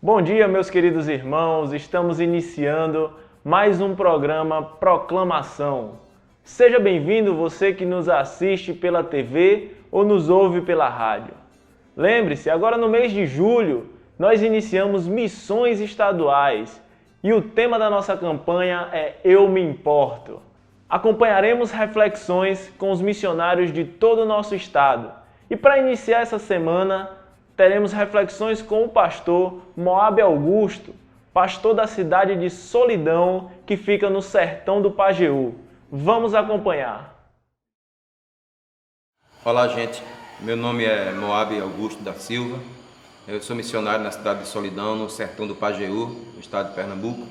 Bom dia, meus queridos irmãos. Estamos iniciando mais um programa Proclamação. Seja bem-vindo você que nos assiste pela TV ou nos ouve pela rádio. Lembre-se, agora no mês de julho, nós iniciamos missões estaduais e o tema da nossa campanha é Eu Me Importo. Acompanharemos reflexões com os missionários de todo o nosso estado. E para iniciar essa semana, teremos reflexões com o pastor Moab Augusto, pastor da cidade de Solidão, que fica no sertão do Pajeú. Vamos acompanhar. Olá, gente. Meu nome é Moab Augusto da Silva. Eu sou missionário na cidade de Solidão, no sertão do Pajeú, no estado de Pernambuco.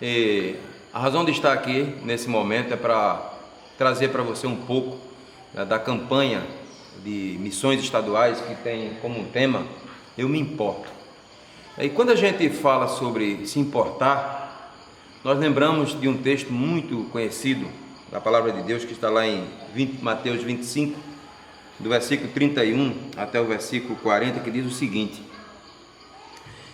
E a razão de estar aqui nesse momento é para trazer para você um pouco da campanha de missões estaduais que tem como tema Eu Me Importo. E quando a gente fala sobre se importar, nós lembramos de um texto muito conhecido da palavra de Deus que está lá em Mateus 25, do versículo 31 até o versículo 40, que diz o seguinte: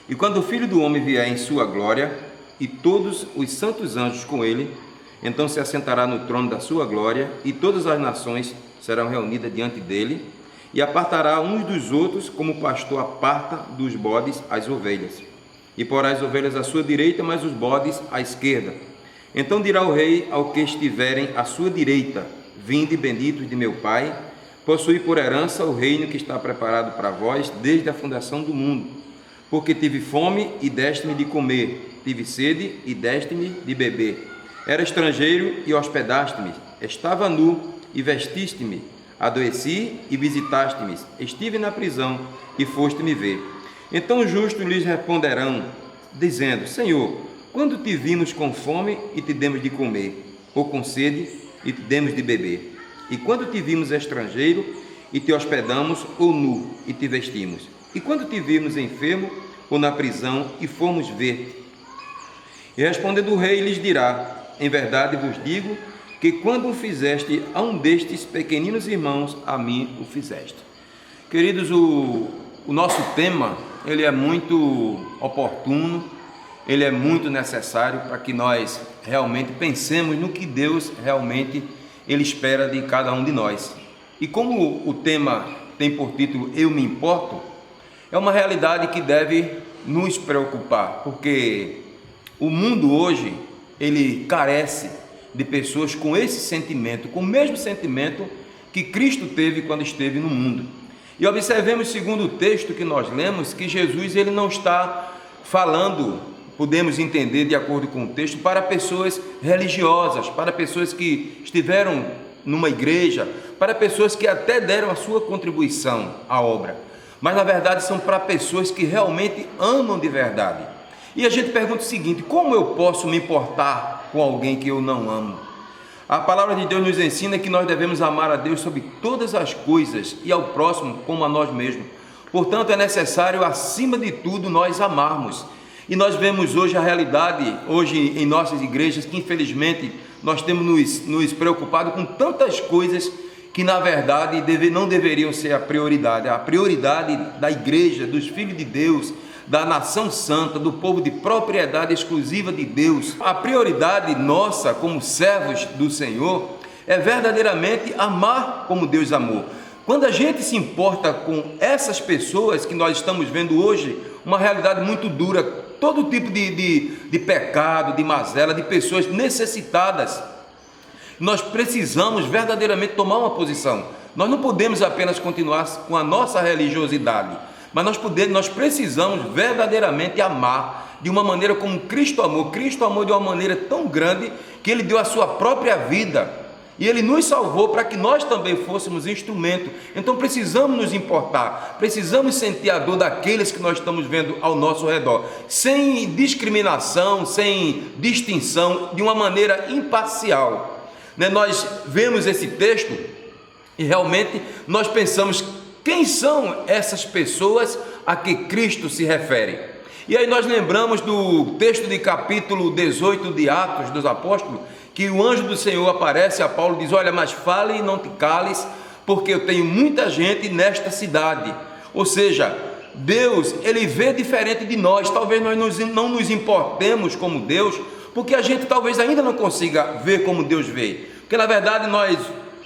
E quando o Filho do Homem vier em sua glória e todos os santos anjos com ele, então se assentará no trono da sua glória e todas as nações serão reunidas diante dele, e apartará uns dos outros, como o pastor aparta dos bodes as ovelhas. E porá as ovelhas à sua direita, mas os bodes à esquerda. Então dirá o rei ao que estiverem à sua direita: Vinde, benditos de meu Pai, possui por herança o reino que está preparado para vós desde a fundação do mundo. Porque tive fome e deste-me de comer, tive sede e deste-me de beber. Era estrangeiro e hospedaste-me, estava nu e vestiste-me, adoeci e visitaste-me, estive na prisão e foste-me ver. Então os justos lhes responderão, dizendo: Senhor, quando te vimos com fome e te demos de comer, ou com sede e te demos de beber? E quando te vimos estrangeiro e te hospedamos, ou nu e te vestimos? E quando te vimos enfermo ou na prisão e fomos ver-te? E respondendo o rei lhes dirá: Em verdade vos digo que quando o fizeste a um destes pequeninos irmãos, a mim o fizeste. Queridos, o nosso tema, ele é muito oportuno, ele é muito necessário para que nós realmente pensemos no que Deus realmente ele espera de cada um de nós. E como o tema tem por título Eu Me Importo, é uma realidade que deve nos preocupar, porque o mundo hoje, ele carece de pessoas com esse sentimento, com o mesmo sentimento que Cristo teve quando esteve no mundo. E observemos, segundo o texto que nós lemos, que Jesus ele não está falando, podemos entender de acordo com o texto, para pessoas religiosas, para pessoas que estiveram numa igreja, para pessoas que até deram a sua contribuição à obra, mas na verdade são para pessoas que realmente amam de verdade. E a gente pergunta o seguinte: como eu posso me importar com alguém que eu não amo? A palavra de Deus nos ensina que nós devemos amar a Deus sobre todas as coisas e ao próximo como a nós mesmos. Portanto, é necessário, acima de tudo, nós amarmos. E nós vemos hoje a realidade, hoje em nossas igrejas, que infelizmente nós temos nos preocupado com tantas coisas que na verdade não deveriam ser a prioridade. A prioridade da igreja, dos filhos de Deus, da nação santa, do povo de propriedade exclusiva de Deus. A prioridade nossa como servos do Senhor é verdadeiramente amar como Deus amou. Quando a gente se importa com essas pessoas que nós estamos vendo hoje, uma realidade muito dura, todo tipo de pecado, de mazela, de pessoas necessitadas, nós precisamos verdadeiramente tomar uma posição. Nós não podemos apenas continuar com a nossa religiosidade, mas nós precisamos verdadeiramente amar de uma maneira como Cristo amou. Cristo amou de uma maneira tão grande que Ele deu a sua própria vida e Ele nos salvou para que nós também fôssemos instrumento. Então precisamos nos importar, precisamos sentir a dor daqueles que nós estamos vendo ao nosso redor, sem discriminação, sem distinção, de uma maneira imparcial. Nós vemos esse texto e realmente nós pensamos: quem são essas pessoas a que Cristo se refere? E aí nós lembramos do texto de capítulo 18 de Atos dos Apóstolos, que o anjo do Senhor aparece a Paulo e diz: olha, mas fale e não te cales, porque eu tenho muita gente nesta cidade. Ou seja, Deus, Ele vê diferente de nós. Talvez nós não nos importemos como Deus, porque a gente talvez ainda não consiga ver como Deus vê. Porque na verdade nós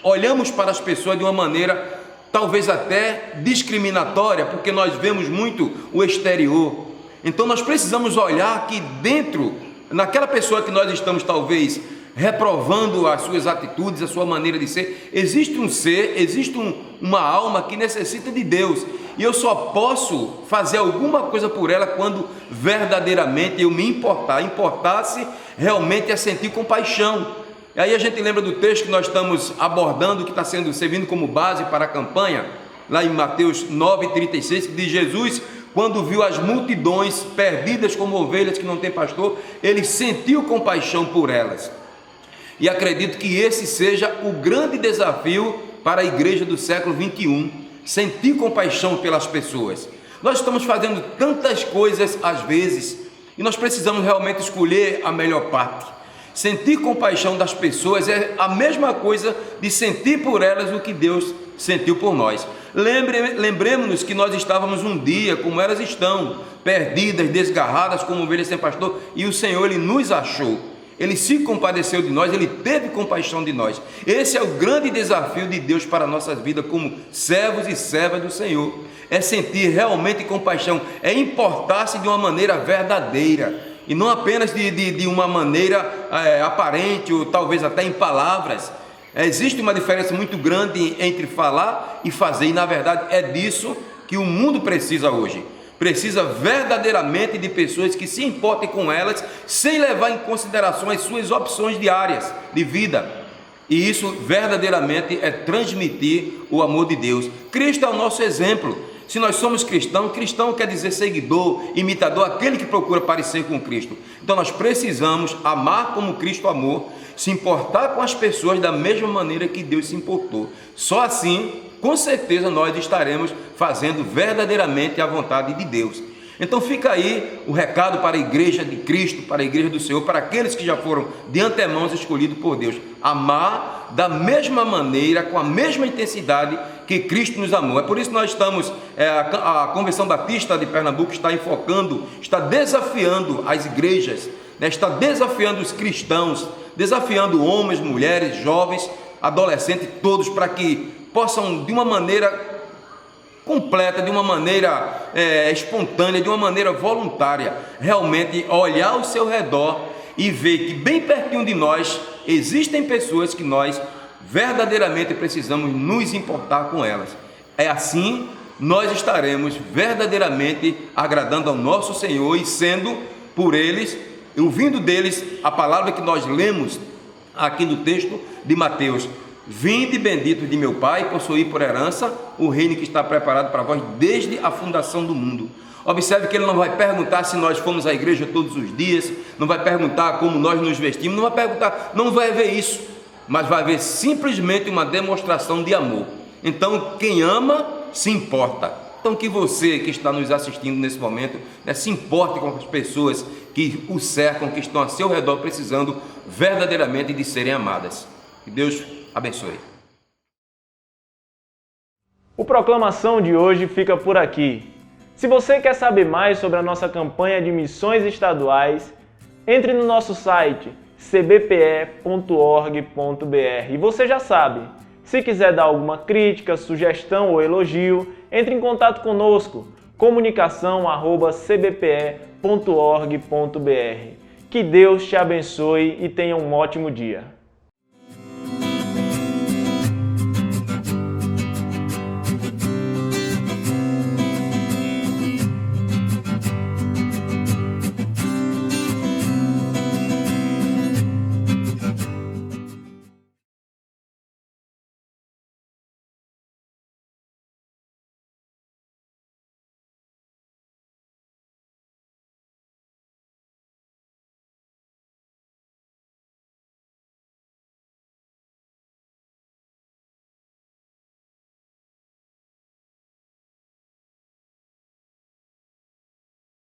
olhamos para as pessoas de uma maneira talvez até discriminatória, porque nós vemos muito o exterior. Então nós precisamos olhar aqui dentro, naquela pessoa que nós estamos talvez reprovando as suas atitudes, a sua maneira de ser. Existe um ser, existe uma alma que necessita de Deus, e eu só posso fazer alguma coisa por ela quando verdadeiramente eu me importasse realmente é sentir compaixão. E aí a gente lembra do texto que nós estamos abordando, que está servindo como base para a campanha, lá em Mateus 9,36, que diz: Jesus, quando viu as multidões perdidas como ovelhas que não têm pastor, ele sentiu compaixão por elas. E acredito que esse seja o grande desafio para a igreja do século 21, sentir compaixão pelas pessoas. Nós estamos fazendo tantas coisas às vezes, e nós precisamos realmente escolher a melhor parte. Sentir compaixão das pessoas é a mesma coisa de sentir por elas o que Deus sentiu por nós. Lembremos-nos que nós estávamos um dia, como elas estão, perdidas, desgarradas, como ovelhas sem pastor, e o Senhor, Ele nos achou. Ele se compadeceu de nós, Ele teve compaixão de nós. Esse é o grande desafio de Deus para a nossa vida como servos e servas do Senhor. É sentir realmente compaixão, é importar-se de uma maneira verdadeira, e não apenas de uma maneira aparente, ou talvez até em palavras. Existe uma diferença muito grande entre falar e fazer, e na verdade é disso que o mundo precisa hoje. Precisa verdadeiramente de pessoas que se importem com elas, sem levar em consideração as suas opções diárias de vida. E isso verdadeiramente é transmitir o amor de Deus. Cristo é o nosso exemplo. Se nós somos cristãos, cristão quer dizer seguidor, imitador, aquele que procura parecer com Cristo. Então nós precisamos amar como Cristo amou, se importar com as pessoas da mesma maneira que Deus se importou. Só assim, com certeza, nós estaremos fazendo verdadeiramente a vontade de Deus. Então fica aí o recado para a igreja de Cristo, para a igreja do Senhor, para aqueles que já foram de antemão escolhidos por Deus. Amar da mesma maneira, com a mesma intensidade que Cristo nos amou. É por isso que nós estamos, a Convenção Batista de Pernambuco está enfocando, está desafiando as igrejas, está desafiando os cristãos, desafiando homens, mulheres, jovens, adolescentes, todos, para que possam de uma maneira completa, de uma maneira espontânea, de uma maneira voluntária, realmente olhar ao seu redor e ver que bem pertinho de nós existem pessoas que nós verdadeiramente precisamos nos importar com elas. É assim nós estaremos verdadeiramente agradando ao nosso Senhor e sendo por eles, ouvindo deles a palavra que nós lemos aqui no texto de Mateus: vinde benditos de meu Pai, possuí por herança o reino que está preparado para vós desde a fundação do mundo. Observe que ele não vai perguntar se nós fomos à igreja todos os dias, não vai perguntar como nós nos vestimos, não vai perguntar, não vai ver isso, mas vai ver simplesmente uma demonstração de amor. Então quem ama se importa. Então que você que está nos assistindo nesse momento, se importe com as pessoas que o cercam, que estão a seu redor, precisando verdadeiramente de serem amadas. Que Deus abençoe. O Proclamação de hoje fica por aqui. Se você quer saber mais sobre a nossa campanha de missões estaduais, entre no nosso site cbpe.org.br. E você já sabe, se quiser dar alguma crítica, sugestão ou elogio, entre em contato conosco, comunicação@cbpe.org.br. Que Deus te abençoe e tenha um ótimo dia.